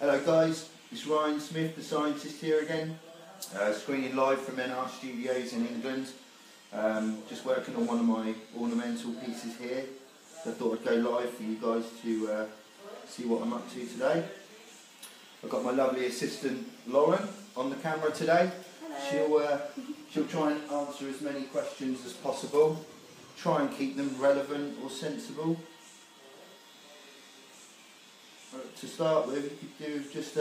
Hello guys, it's Ryan Smith, the scientist here again, screening live from NR Studios in England. Just working on one of my ornamental pieces here. So I thought I'd go live for you guys to see what I'm up to today. I've got my lovely assistant Lauren on the camera today. Hello. She'll try and answer as many questions as possible. Try and keep them relevant or sensible. To start with, you could do just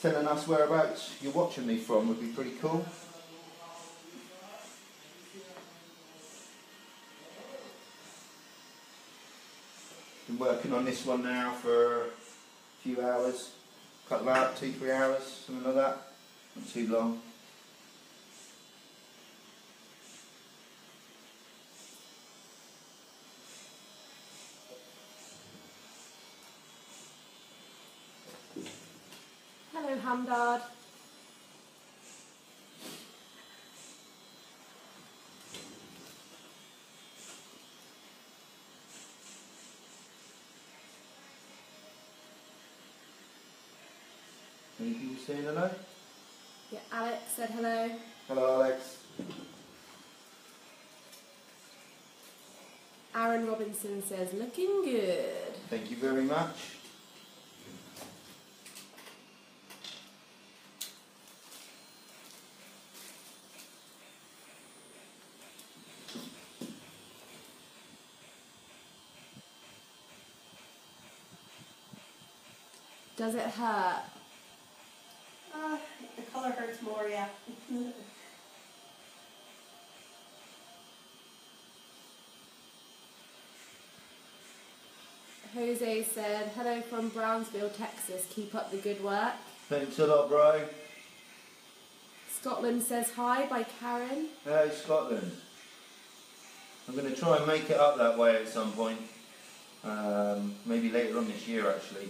telling us whereabouts you're watching me from would be pretty cool. Been working on this one now for a few hours, couple of hours, 2-3 hours, something like that. Not too long. Hello, Hamdard. Any people saying hello? Yeah, Alex said hello. Hello Alex. Aaron Robinson says, looking good. Thank you very much. Does it hurt? The colour hurts more, yeah. Jose said, hello from Brownsville, Texas. Keep up the good work. Thanks a lot, bro. Scotland says hi by Karen. Hey, Scotland. I'm going to try and make it up that way at some point. Maybe later on this year, actually.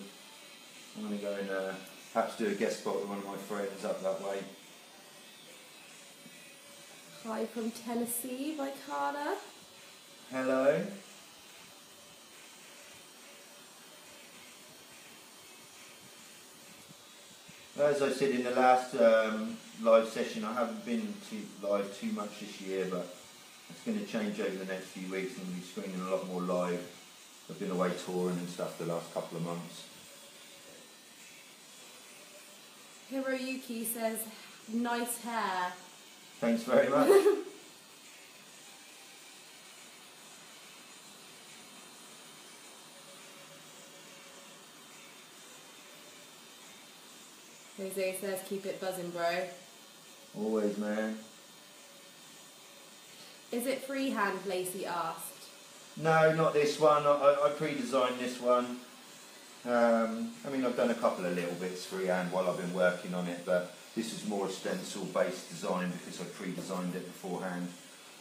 I'm going to go and perhaps do a guest spot with one of my friends up that way. Hi from Tennessee by Carla. Hello. As I said in the last live session, I haven't been live too much this year, but it's going to change over the next few weeks. I'm going to be screening a lot more live. I've been away touring and stuff the last couple of months. Hiroyuki says, nice hair. Thanks very much. Jose says, keep it buzzing, bro. Always, man. Is it freehand, Lacey asked? No, not this one. I pre-designed this one. I mean, I've done a couple of little bits freehand while I've been working on it, but this is more a stencil-based design because I pre-designed it beforehand.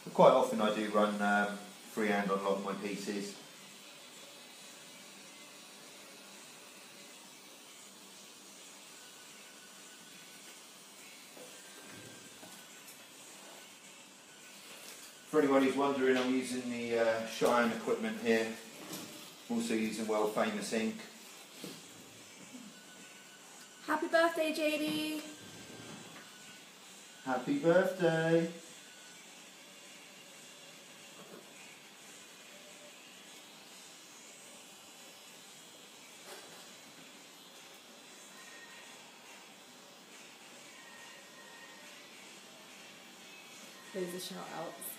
But quite often I do run freehand on a lot of my pieces. For anyone who's wondering, I'm using the Cheyenne equipment here. Also using world famous ink. Happy birthday, JD. Happy birthday. Those are shout outs.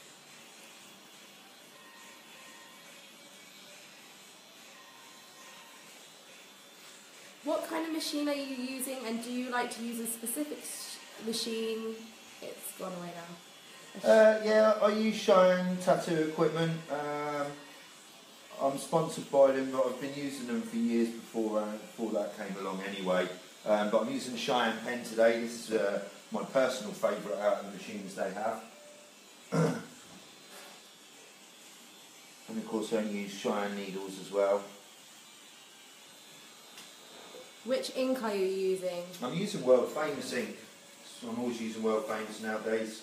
What kind of machine are you using, and do you like to use a specific machine? It's gone away now. Yeah, I use Cheyenne tattoo equipment. I'm sponsored by them, but I've been using them for years before that came along anyway. But I'm using the Cheyenne pen today. This is my personal favourite out of the machines they have. And of course I only use Cheyenne needles as well. Which ink are you using? I'm using world famous ink. So I'm always using world famous nowadays.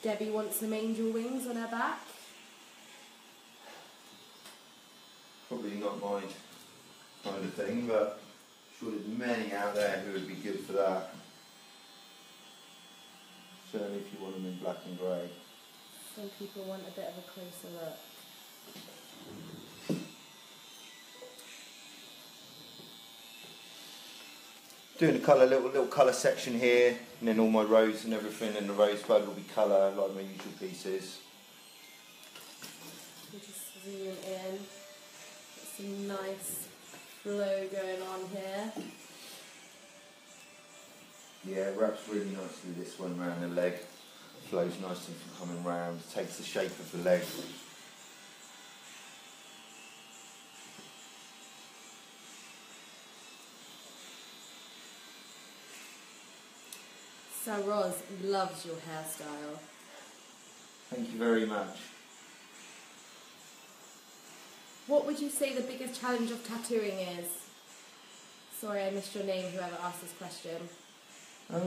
Debbie wants some angel wings on her back. Probably not my kind of thing, but I'm sure there's many out there who would be good for that. Certainly if you want them in black and grey. Some people want a bit of a closer look. Doing a colour, little colour section here, and then all my rose and everything, and the rosebud will be colour like my usual pieces. We'll just zoom in. Got some nice flow going on here. Yeah, it wraps really nicely this one round the leg. Flows nicely from coming round, takes the shape of the leg. Saroz loves your hairstyle. Thank you very much. What would you say the biggest challenge of tattooing is? Sorry, I missed your name, whoever asked this question. Oh,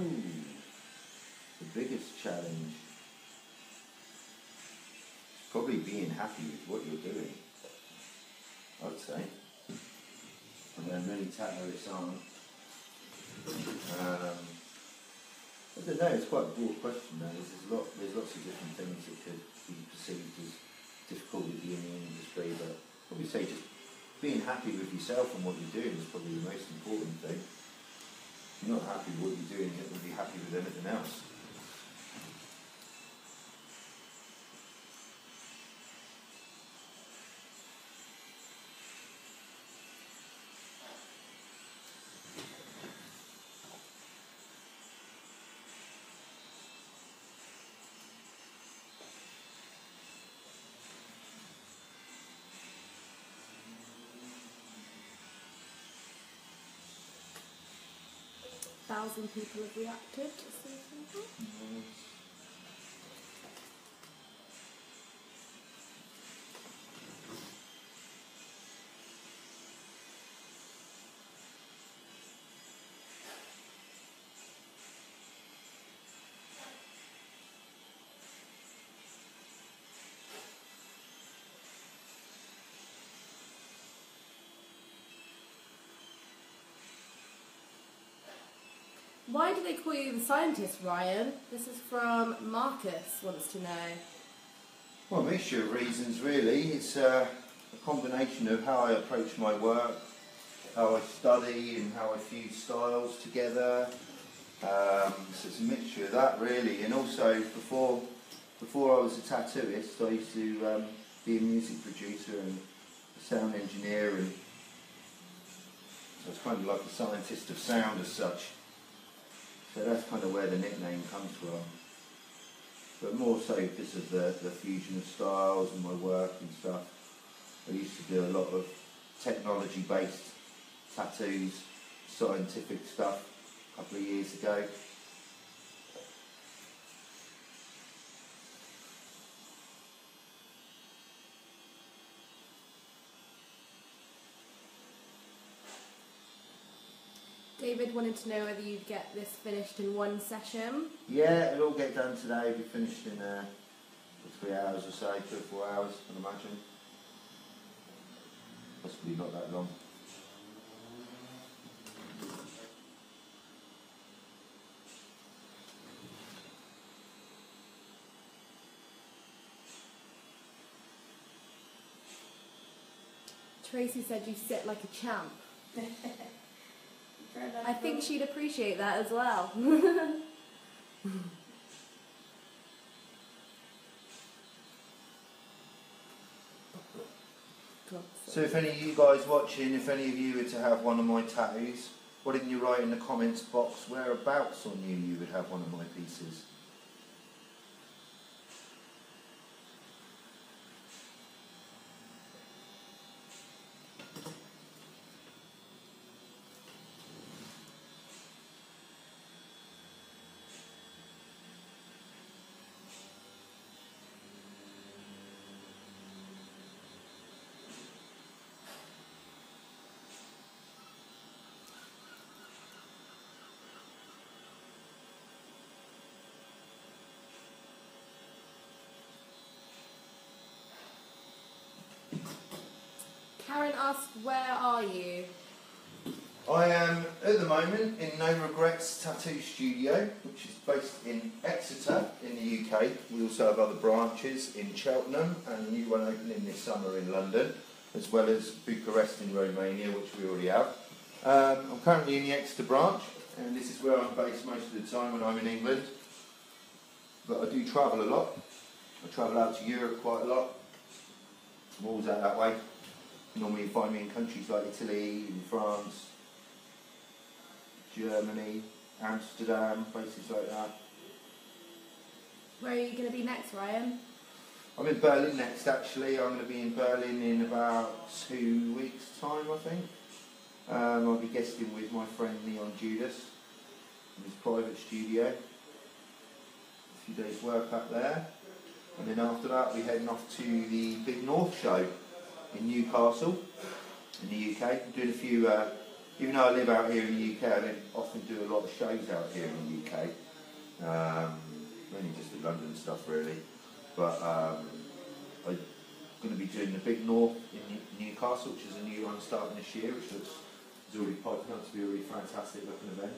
the biggest challenge. Probably being happy with what you're doing, I'd say. I know many tattooists aren't. I don't know, it's quite a broad question though. There's lots of different things that could be perceived as difficult with you in the industry, but I'd probably say just being happy with yourself and what you're doing is probably the most important thing. If you're not happy with what you're doing, you won't be happy with anything else. Thousand people have reacted to something. Why do they call you the scientist, Ryan? This is from Marcus, wants to know. Well, a mixture of reasons really. It's a combination of how I approach my work, how I study and how I fuse styles together. So it's a mixture of that really. And also before I was a tattooist, I used to be a music producer and a sound engineer, and so it's kind of like a scientist of sound as such. So that's kind of where the nickname comes from. But more so because of the fusion of styles and my work and stuff. I used to do a lot of technology-based tattoos, scientific stuff a couple of years ago. David wanted to know whether you'd get this finished in one session. Yeah, it'll all get done today. It'll be finished in 3 hours or so, 2 or 4 hours, I'd imagine. Possibly not that long. Tracy said you sit like a champ. I think she'd appreciate that as well. So if any of you guys watching, if any of you were to have one of my tattoos, why didn't you write in the comments box whereabouts on you would have one of my pieces? ask, where are you? I am at the moment in No Regrets Tattoo Studio, which is based in Exeter in the UK. We also have other branches in Cheltenham and a new one opening this summer in London, as well as Bucharest in Romania, which we already have. I'm currently in the Exeter branch, and this is where I'm based most of the time when I'm in England. But I do travel a lot. I travel out to Europe quite a lot. I'm always out that way. Normally you find me in countries like Italy, in France, Germany, Amsterdam, places like that. Where are you going to be next, Ryan? I'm in Berlin next actually. I'm going to be in Berlin in about 2 weeks' time, I think. I'll be guesting with my friend Neon Judas in his private studio. A few days work up there. And then after that we're heading off to the Big North show in Newcastle in the UK. I'm doing a few, even though I live out here in the UK, I don't often do a lot of shows out here in the UK. Mainly just the London stuff really. But I'm going to be doing the Big North in Newcastle, which is a new one starting this year, which is already piping up to be a really fantastic looking event.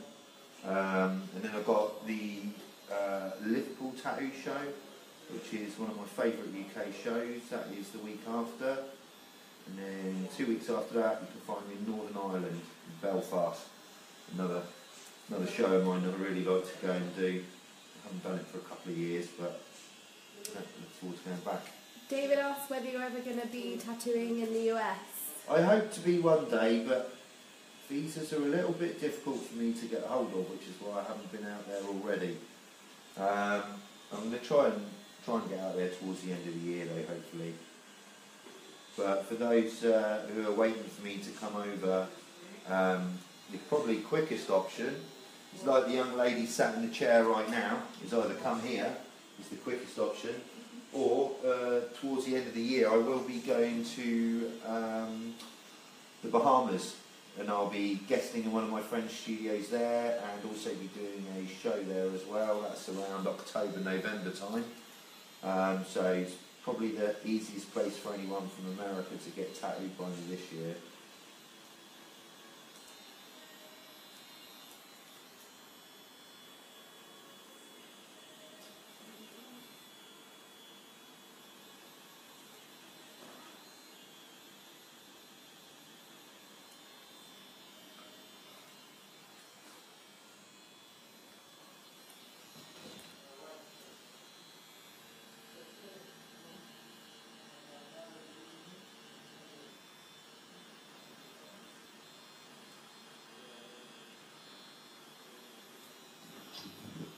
And then I've got the Liverpool Tattoo Show, which is one of my favourite UK shows. That is the week after. And then 2 weeks after that, you can find me in Northern Ireland, in Belfast. Another show of mine that I really like to go and do. I haven't done it for a couple of years, but I look forward to going back. David asked whether you're ever going to be tattooing in the US. I hope to be one day, but visas are a little bit difficult for me to get hold of, which is why I haven't been out there already. I'm going to try and get out there towards the end of the year though, hopefully. But for those who are waiting for me to come over, the probably quickest option is like the young lady sat in the chair right now, is either come here, is the quickest option, or towards the end of the year I will be going to the Bahamas, and I'll be guesting in one of my friend's studios there, and also be doing a show there as well. That's around October, November time. So it's probably the easiest place for anyone from America to get tattooed by me this year.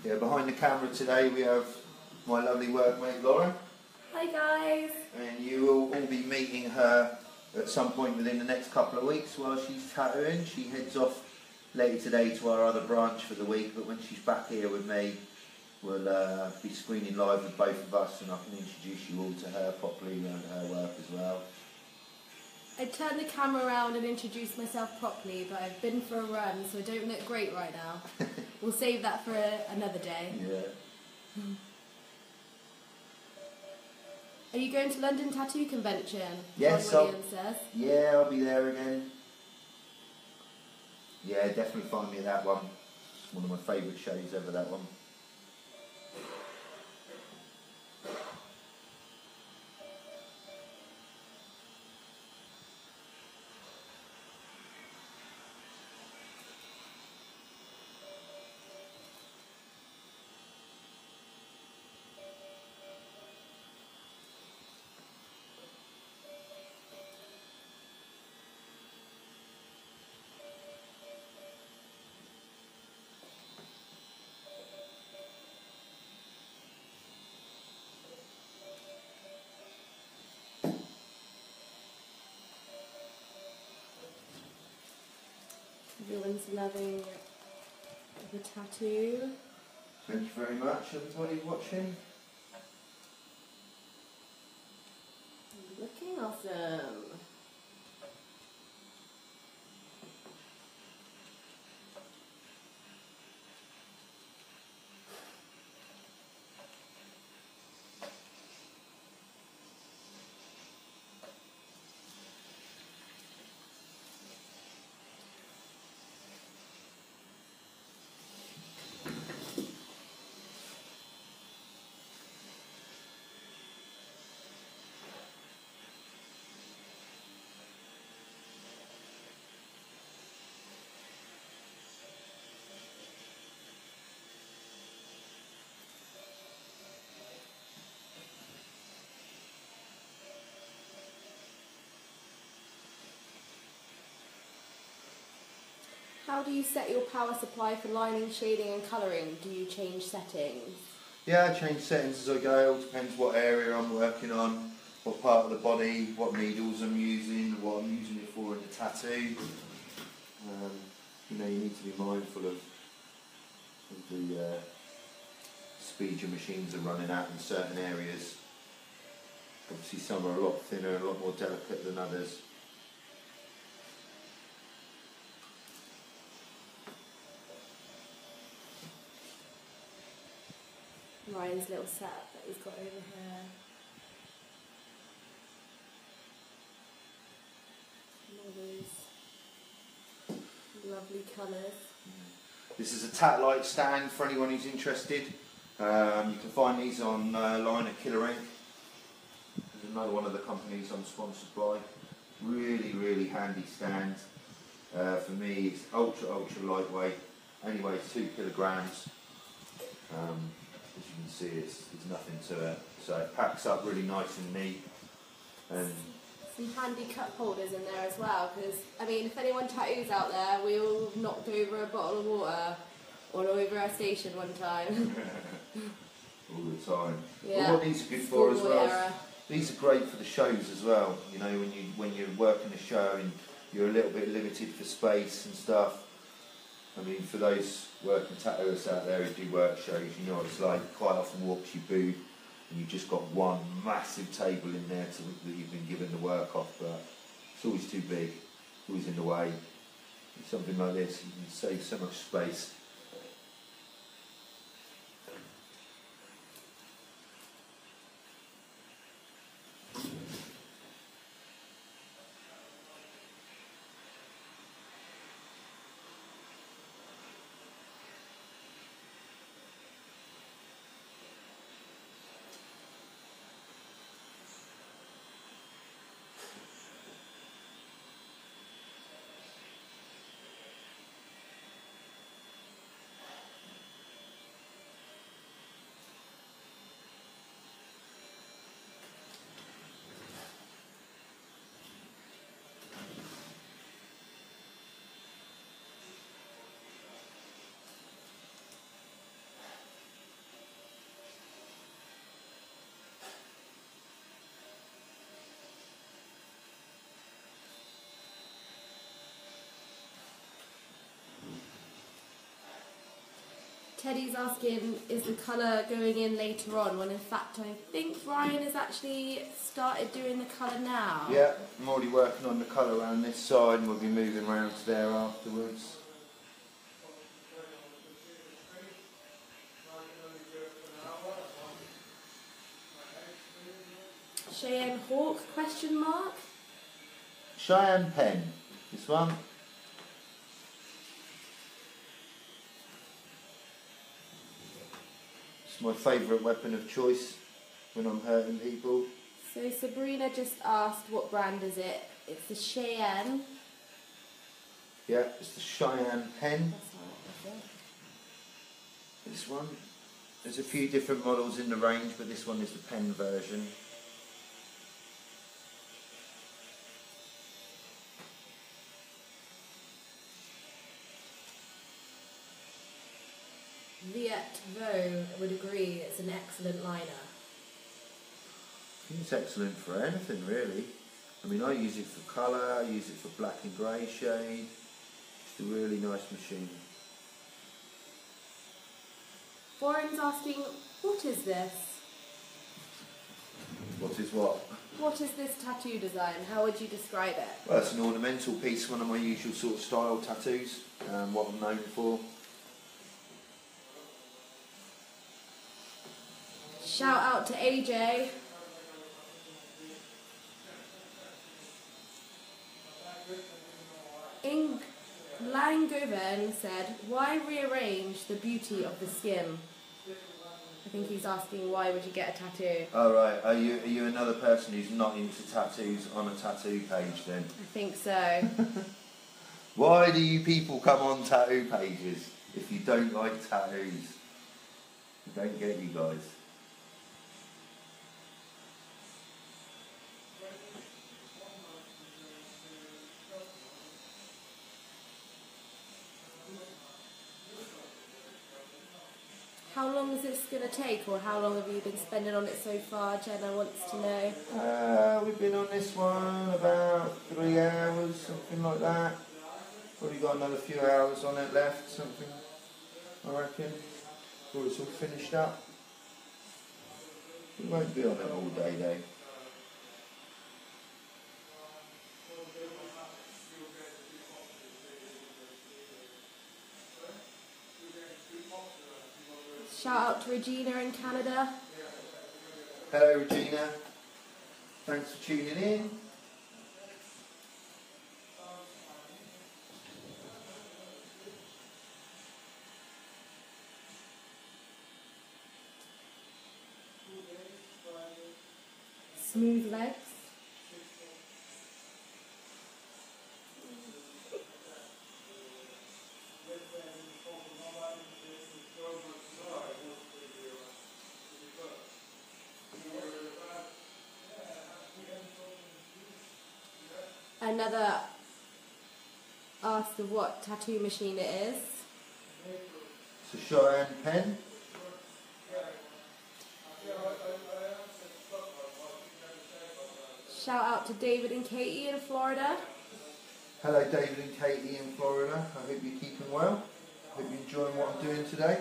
Yeah, behind the camera today we have my lovely workmate Lauren. Hi guys. And you will all be meeting her at some point within the next couple of weeks while she's tattooing. She heads off later today to our other branch for the week, but when she's back here with me, we'll be screening live with both of us, and I can introduce you all to her properly around her work as well. I turned the camera around and introduced myself properly, but I've been for a run, so I don't look great right now. We'll save that for another day. Yeah. Are you going to London Tattoo Convention? Yes, John Williams says. Yeah, I'll be there again. Yeah, definitely find me at that one. It's one of my favourite shows ever, that one. Everyone's loving the tattoo. Thank you very much, everybody watching. Looking awesome. How do you set your power supply for lining, shading and colouring? Do you change settings? Yeah, I change settings as I go. It all depends what area I'm working on, what part of the body, what needles I'm using, what I'm using it for in the tattoo. You know, you need to be mindful of the speed your machines are running at in certain areas. Obviously some are a lot thinner, a lot more delicate than others. Ryan's little setup that he's got over here. And all those lovely colours. This is a Tat Light stand for anyone who's interested. You can find these online at Killer Ink. There's another one of the companies I'm sponsored by. Really, really handy stand. For me, it's ultra lightweight. Only weighs 2 kilograms. As you can see, it's nothing to it. So it packs up really nice and neat. And some handy cup holders in there as well, because I mean, if anyone tattoos out there, we all knocked over a bottle of water all over our station one time. all the time. Yeah. But what these are good for as well, era. these are great for the shows as well. You know, when you're working a show and you're a little bit limited for space and stuff. I mean, for those working tattooists out there who do work shows, you know what it's like. Quite often walk to your booth and you've just got one massive table in there that you've been given the work off, but it's always too big, always in the way. With something like this, you can save so much space. Teddy's asking, is the colour going in later on? When in fact I think Ryan has actually started doing the colour now. Yeah, I'm already working on the colour around this side and we'll be moving around to there afterwards. Cheyenne Hawk, question mark? Cheyenne pen, this one. It's my favourite weapon of choice when I'm hurting people. So Sabrina just asked, what brand is it? It's the Cheyenne. Yeah, it's the Cheyenne pen. That's how it is. This one. There's a few different models in the range, but this one is the pen version. Viet Vo would agree it's an excellent liner. It's excellent for anything really. I mean, I use it for colour, I use it for black and grey shade. It's a really nice machine. Warren's asking, what is this? What is what? What is this tattoo design? How would you describe it? Well, it's an ornamental piece, one of my usual sort of style tattoos, what I'm known for. Shout out to AJ. Langoven said, why rearrange the beauty of the skin? I think he's asking, why would you get a tattoo? Oh right, are you another person who's not into tattoos on a tattoo page then? I think so. Why do you people come on tattoo pages if you don't like tattoos? I don't get you guys. is this going to take, or how long have you been spending on it so far? Jenna wants to know. We've been on this one about 3 hours, something like that. Probably got another few hours on it left, something, I reckon, before it's all finished up. We won't be on it all day though. Shout out to Regina in Canada. Hello Regina, thanks for tuning in. Smooth legs. Another ask of what tattoo machine it is. It's a Cheyenne pen. Shout out to David and Katie in Florida. Hello David and Katie in Florida, I hope you're keeping well. Hope you're enjoying what I'm doing today.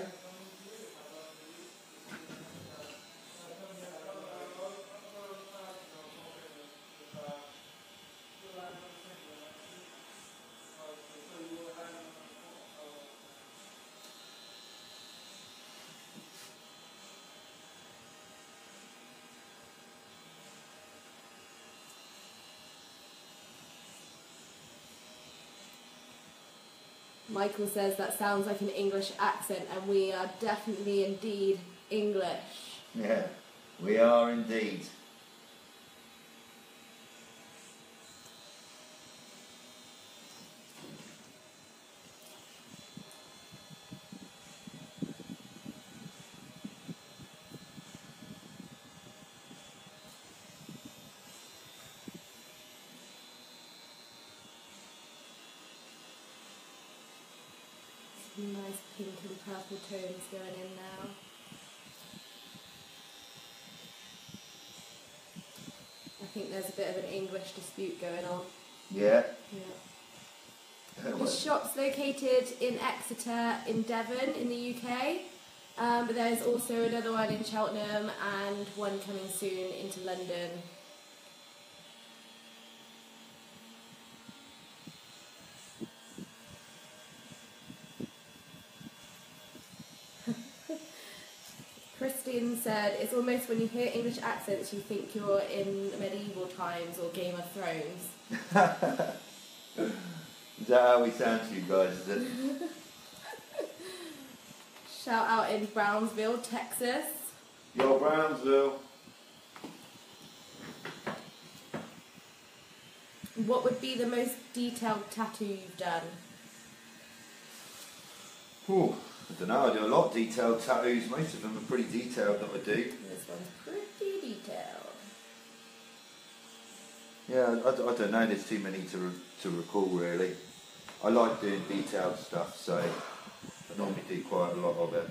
Michael says that sounds like an English accent, and we are definitely indeed English. Yeah, we are indeed. Nice pink and purple tones going in now. I think there's a bit of an English dispute going on. Yeah. The shop's located in Exeter in Devon in the UK, but there's also another one in Cheltenham and one coming soon into London. Christine said, it's almost when you hear English accents you think you're in medieval times or Game of Thrones. Is that how we sound to you guys, is it? Shout out in Brownsville, Texas. Yo, Brownsville. What would be the most detailed tattoo you've done? Ooh, I don't know, I do a lot of detailed tattoos. Most of them are pretty detailed that I do. This one's pretty detailed. Yeah, I don't know, there's too many to recall really. I like doing detailed stuff, so I normally do quite a lot of it.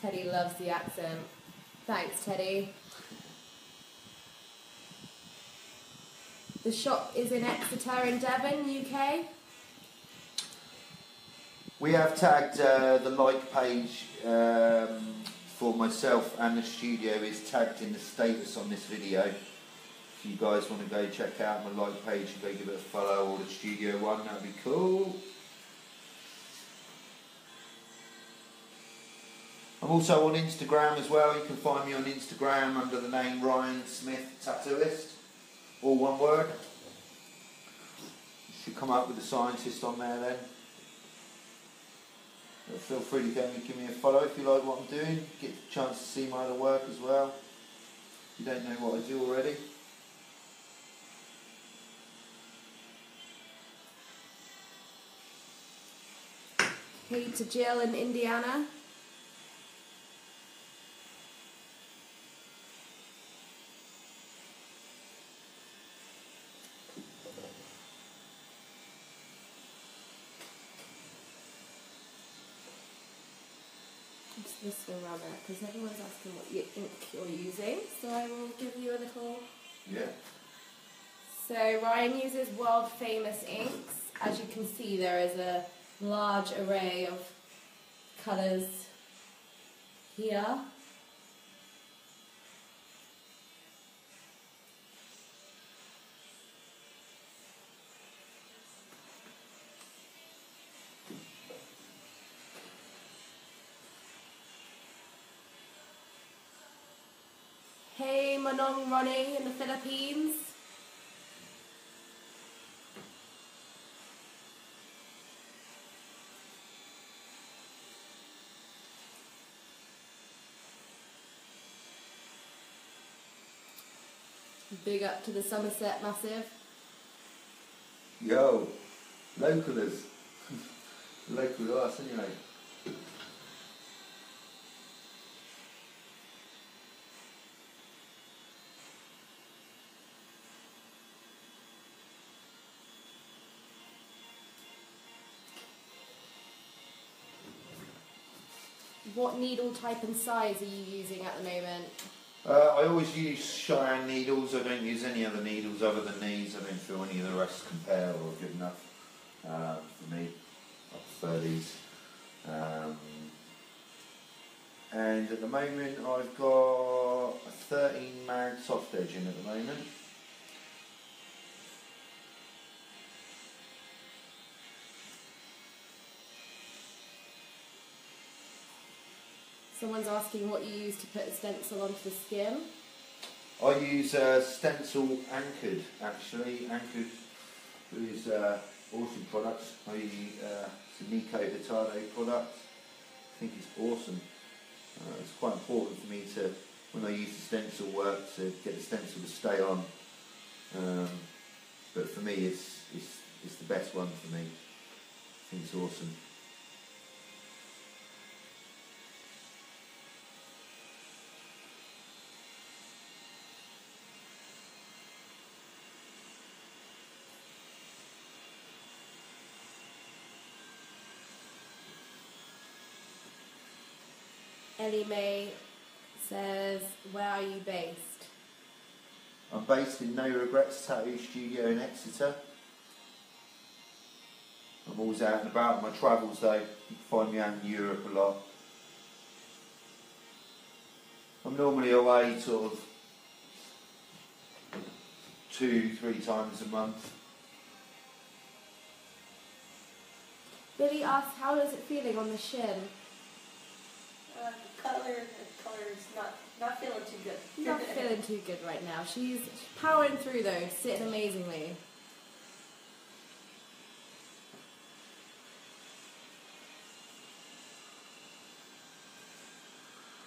Teddy loves the accent. Thanks, Teddy. The shop is in Exeter in Devon, UK. We have tagged the like page for myself, and the studio is tagged in the status on this video. If you guys want to go check out my like page and go give it a follow, or the studio one, that would be cool. I'm also on Instagram as well. You can find me on Instagram under the name Ryan Smith Tattooist, all one word. You should come up with the scientist on there then. But feel free to go and give me a follow if you like what I'm doing. Get a chance to see my other work as well. If you don't know what I do already. Hey to Jill in Indiana. this one around there because everyone's asking what ink you're using, so I will give you a little. Yeah. So Ryan uses world famous inks. As you can see, there is a large array of colours here. Hey Manong Ronnie in the Philippines. Big up to the Somerset Massive. Yo, localers. Local to us anyway. What needle type and size are you using at the moment? I always use Cheyenne needles. I don't use any other needles other than these. I don't feel any of the rest compare or are good enough for me. I prefer these. And at the moment I've got a 13 mag soft edge in at the moment. Someone's asking what you use to put a stencil onto the skin. I use Stencil Anchored, actually. Anchored is awesome product. It's a Nico Hurtado product. I think it's awesome. It's quite important for me to, when I use the stencil work, to get the stencil to stay on. But for me, it's the best one for me. I think it's awesome. Ellie Mae says, where are you based? I'm based in No Regrets Tattoo Studio in Exeter. I'm always out and about on my travels though. You can find me out in Europe a lot. I'm normally away sort of 2-3 times a month. Billy asks, how is it feeling on the shin? The color's not feeling too good. Not feeling too good right now. She's powering through though, sitting amazingly.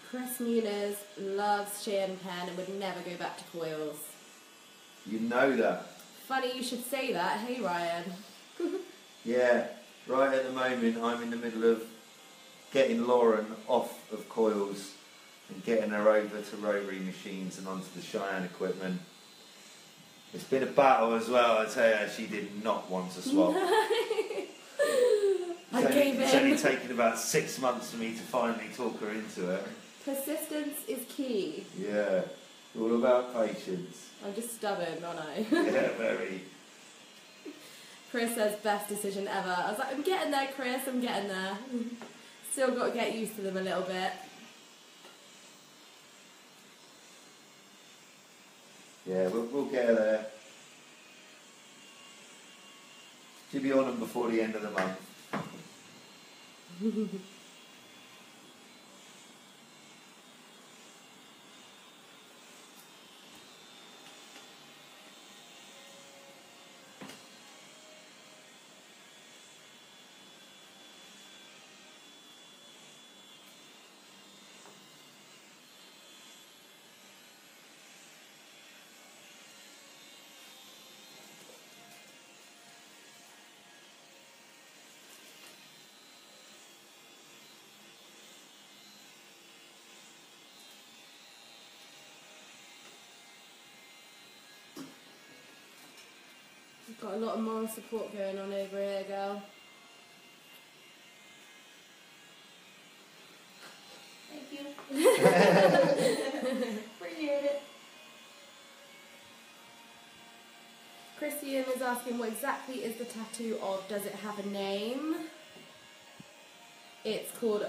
Chris Muniz loves Cheyenne pen and would never go back to coils. You know that. Funny you should say that. Hey Ryan. Yeah, right at the moment I'm in the middle of getting Lauren off of coils and getting her over to rotary machines and onto the Cheyenne equipment. It's been a battle as well, I tell you, she did not want to swap. It's only taken about 6 months for me to finally talk her into it. Persistence is key. Yeah, all about patience. I'm just stubborn, aren't I? Yeah, very. Chris says, best decision ever. I was like, I'm getting there, Chris, I'm getting there. Still got to get used to them a little bit. Yeah, we'll get her there. She'll be on them before the end of the month. We've got a lot of moral support going on over here, girl. asking what exactly is the tattoo of? Does it have a name? It's called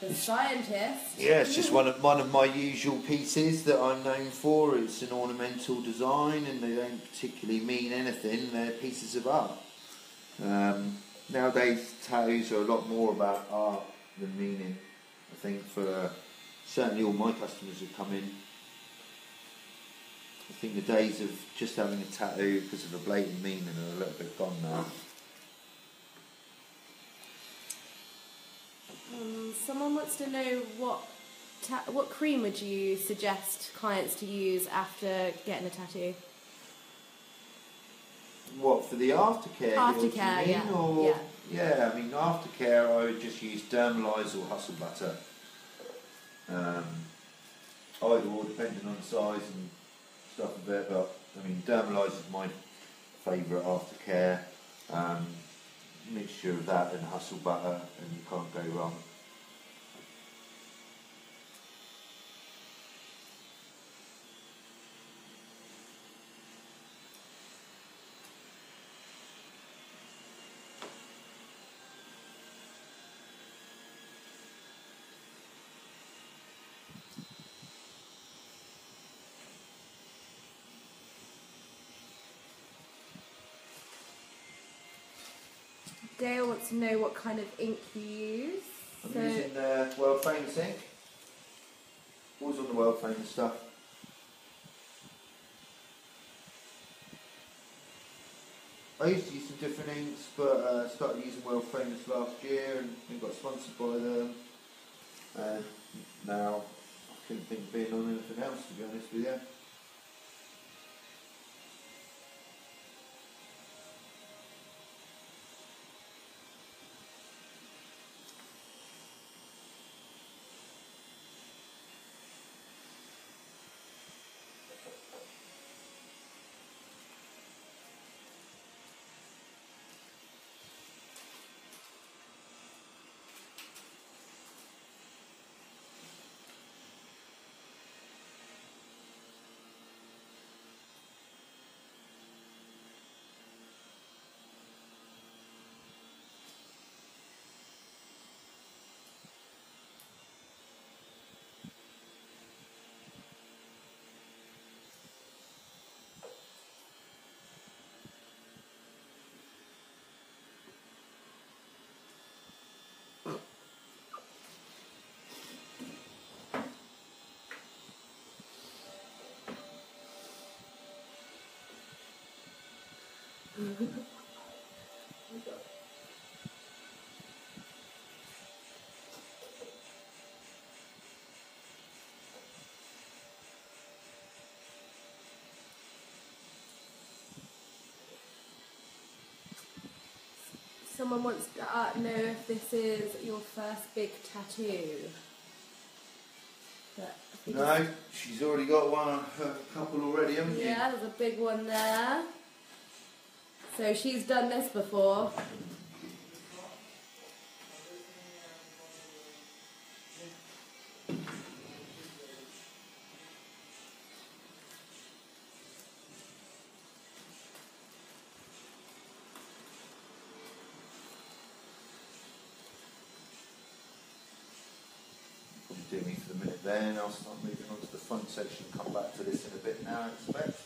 The Scientist. Yeah, it's just one of my usual pieces that I'm known for. It's an ornamental design, and they don't particularly mean anything. They're pieces of art. Nowadays, tattoos are a lot more about art than meaning. I think for certainly all my customers who come in, I think the days of just having a tattoo because of a blatant meaning are a little bit gone now. Someone wants to know what cream would you suggest clients to use after getting a tattoo? What, for the aftercare? Aftercare, you mean? yeah. Or, yeah, I mean, aftercare I would just use Dermalyze or Hustle Butter. Either or, depending on the size and stuff of it, but I mean, Dermalyze is my favourite aftercare. Mixture of that and Hustle Butter, and you can't go wrong. Dale wants to know what kind of ink you use. I'm using the World Famous ink. Always on the World Famous stuff. I used to use some different inks, but started using World Famous last year and we got sponsored by them. And now I couldn't think of being on anything else, to be honest with you. Someone wants to know if this is your first big tattoo. No, she's already got a couple already, haven't you? Yeah, there's a big one there. So she's done this before. Do me for the minute then, I'll start moving on to the fun section, come back to this in a bit now, I expect.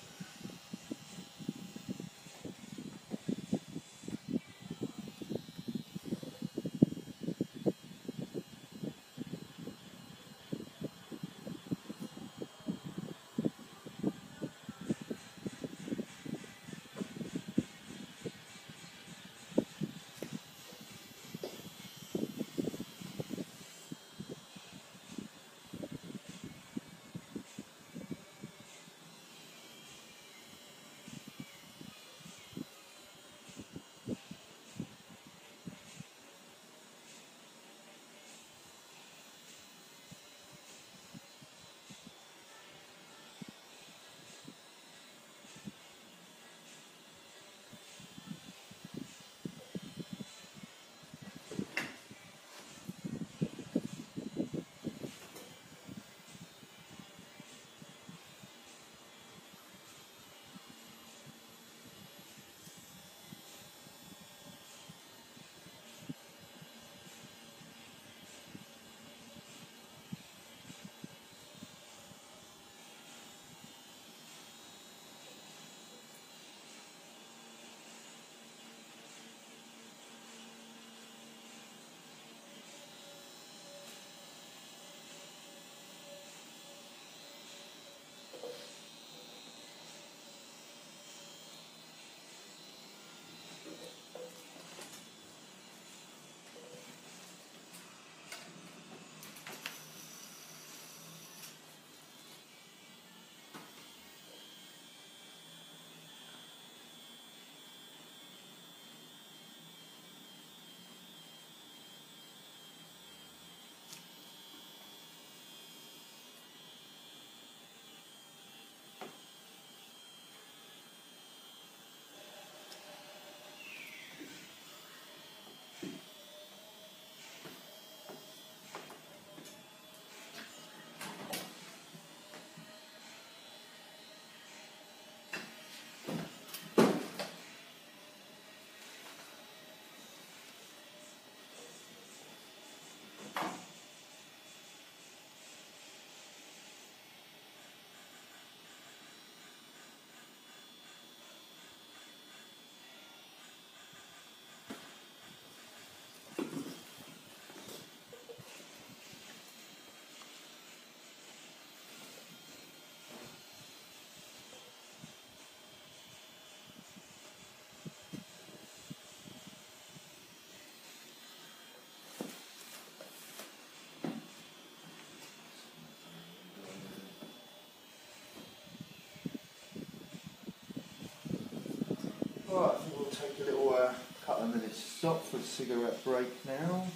stop for a cigarette break now.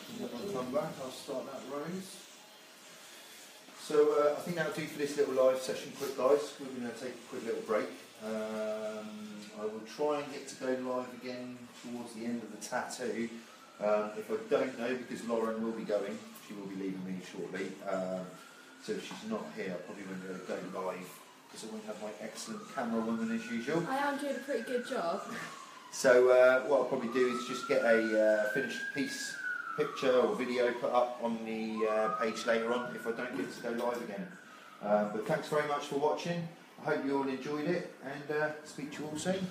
And then I'll come back, I'll start that rose. So I think that'll do for this little live session quick, guys. We're going to take a quick little break. I will try and get to go live again towards the end of the tattoo. If I don't know, because Lauren will be going, she will be leaving me shortly. So if she's not here, I probably won't be able to go live because I won't have my excellent camera woman as usual. I am doing a pretty good job. So what I'll probably do is just get a finished piece, picture or video put up on the page later on if I don't get to go live again. But thanks very much for watching. I hope you all enjoyed it and speak to you all soon.